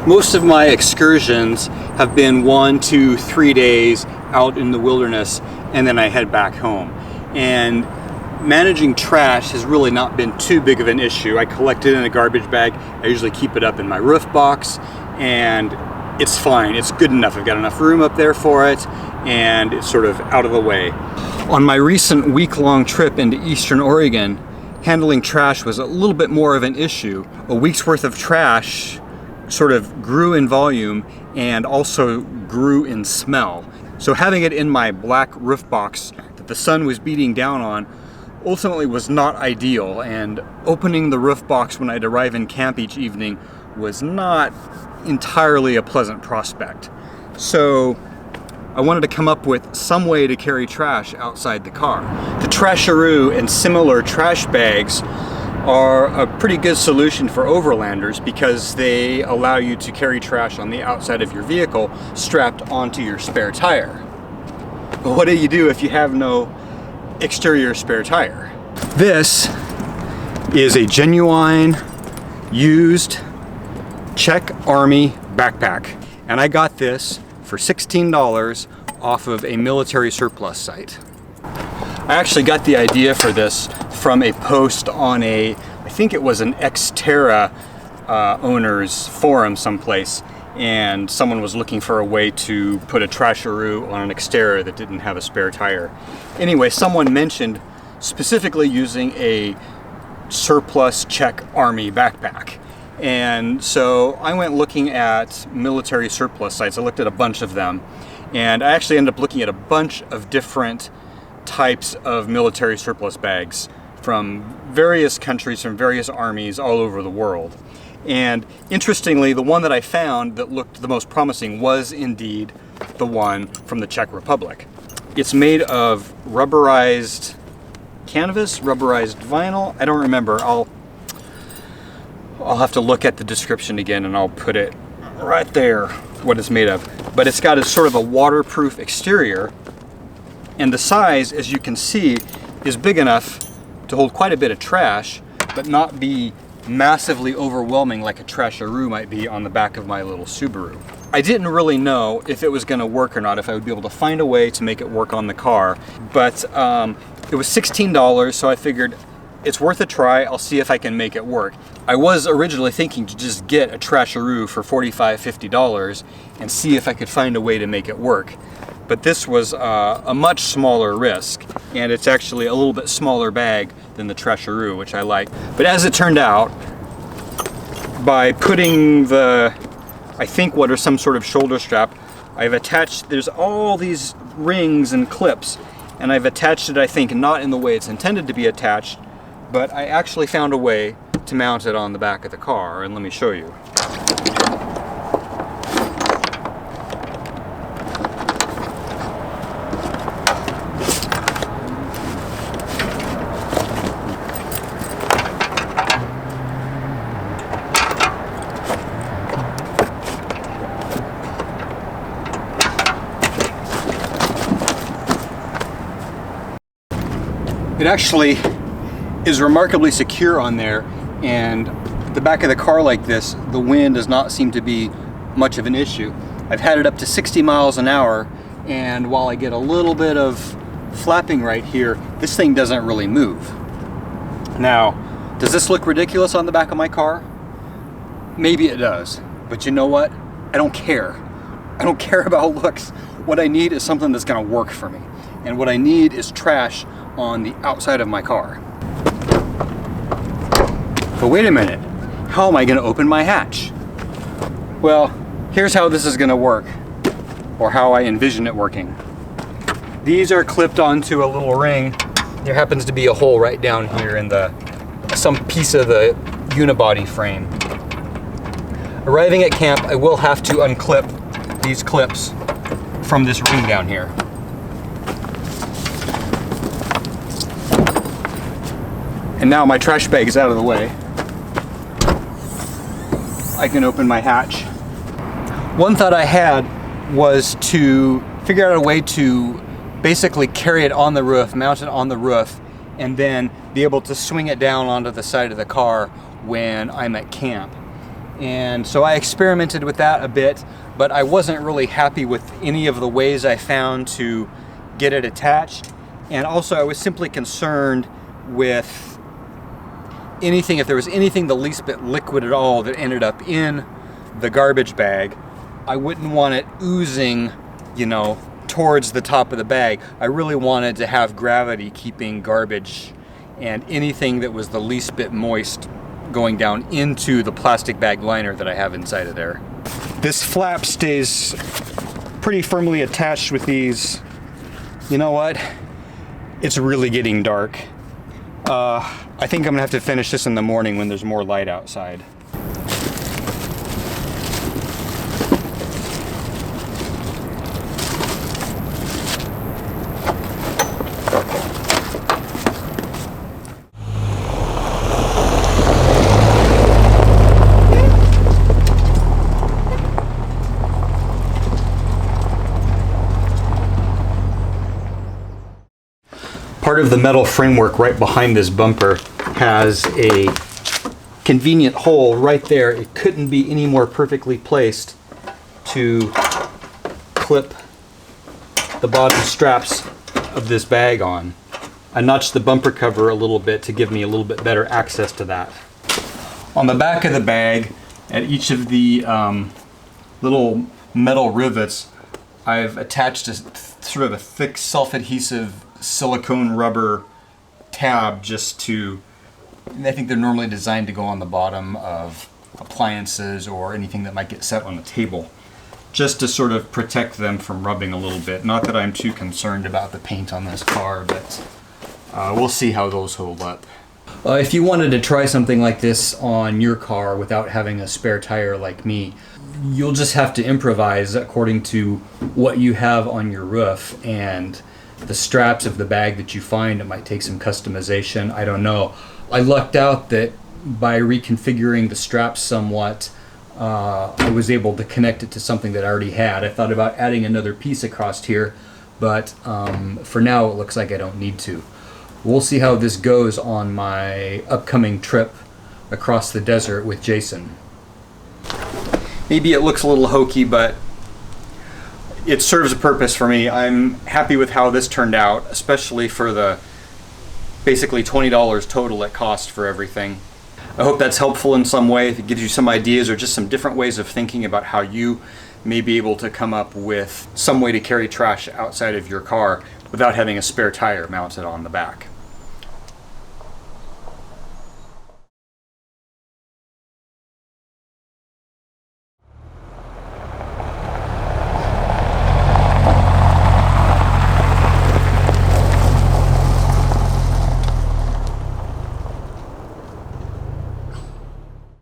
Most of my excursions have been 1, 2, 3 days out in the wilderness, and then I head back home. And managing trash has really not been too big of an issue. I collect it in a garbage bag. I usually keep it up in my roof box, and it's fine. It's good enough. I've got enough room up there for it, and it's sort of out of the way. On my recent week-long trip into Eastern Oregon, handling trash was a little bit more of an issue. A week's worth of trash sort of grew in volume and also grew in smell. So having it in my black roof box that the sun was beating down on ultimately was not ideal, and opening the roof box when I'd arrive in camp each evening was not entirely a pleasant prospect. So I wanted to come up with some way to carry trash outside the car. The Trasharoo and similar trash bags are a pretty good solution for overlanders because they allow you to carry trash on the outside of your vehicle strapped onto your spare tire. But what do you do if you have no exterior spare tire? This is a genuine used Czech Army backpack, and I got this for $16 off of a military surplus site. I actually got the idea for this from a post on I think it was an Xterra owners forum someplace, and someone was looking for a way to put a Trasharoo on an Xterra that didn't have a spare tire. Anyway, someone mentioned specifically using a surplus Czech Army backpack. And so I went looking at military surplus sites. I looked at a bunch of them, and I actually ended up looking at a bunch of different types of military surplus bags from various countries, from various armies all over the world. And interestingly, the one that I found that looked the most promising was indeed the one from the Czech Republic. It's made of rubberized canvas, rubberized vinyl. I don't remember. I'll have to look at the description again, and I'll put it right there, what it's made of. But it's got a sort of a waterproof exterior, and the size, as you can see, is big enough to hold quite a bit of trash, but not be massively overwhelming like a Trasharoo might be on the back of my little Subaru. I didn't really know if it was going to work or not, if I would be able to find a way to make it work on the car, but it was $16, so I figured it's worth a try. I'll see if I can make it work. I was originally thinking to just get a Trasharoo for $45, $50 and see if I could find a way to make it work. But this was a much smaller risk, and it's actually a little bit smaller bag than the Trasharoo, which I like. But as it turned out, by putting I think what are some sort of shoulder strap, I've attached, there's all these rings and clips, and I've attached it, I think, not in the way it's intended to be attached, but I actually found a way to mount it on the back of the car, and let me show you. It actually is remarkably secure on there, and the back of the car like this, the wind does not seem to be much of an issue. I've had it up to 60 miles an hour, and while I get a little bit of flapping right here, this thing doesn't really move. Now, does this look ridiculous on the back of my car? Maybe it does, but you know what? I don't care. I don't care about looks. What I need is something that's gonna work for me. And what I need is trash on the outside of my car. But wait a minute, how am I gonna open my hatch? Well, here's how this is gonna work, or how I envision it working. These are clipped onto a little ring. There happens to be a hole right down here in some piece of the unibody frame. Arriving at camp, I will have to unclip these clips from this ring down here. And now my trash bag is out of the way. I can open my hatch. One thought I had was to figure out a way to basically carry it on the roof, mount it on the roof, and then be able to swing it down onto the side of the car when I'm at camp. And so I experimented with that a bit, but I wasn't really happy with any of the ways I found to get it attached. And also I was simply concerned with anything, if there was anything the least bit liquid at all that ended up in the garbage bag, I wouldn't want it oozing, you know, towards the top of the bag. I really wanted to have gravity keeping garbage and anything that was the least bit moist going down into the plastic bag liner that I have inside of there. This flap stays pretty firmly attached with these. You know what? It's really getting dark. I think I'm gonna have to finish this in the morning when there's more light outside. Part of the metal framework right behind this bumper has a convenient hole right there. It couldn't be any more perfectly placed to clip the bottom straps of this bag on. I notched the bumper cover a little bit to give me a little bit better access to that. On the back of the bag, at each of the little metal rivets, I've attached a sort of a thick self-adhesive silicone rubber tab just to, I think they're normally designed to go on the bottom of appliances or anything that might get set on a table, just to sort of protect them from rubbing a little bit. Not that I'm too concerned about the paint on this car, but we'll see how those hold up. If you wanted to try something like this on your car without having a spare tire like me, you'll just have to improvise according to what you have on your roof and the straps of the bag that you find. It might take some customization. I don't know. I lucked out that by reconfiguring the straps somewhat, I was able to connect it to something that I already had. I thought about adding another piece across here, but for now it looks like I don't need to. We'll see how this goes on my upcoming trip across the desert with Jason. Maybe it looks a little hokey, but it serves a purpose for me. I'm happy with how this turned out, especially for the basically $20 total it cost for everything. I hope that's helpful in some way. If it gives you some ideas or just some different ways of thinking about how you may be able to come up with some way to carry trash outside of your car without having a spare tire mounted on the back.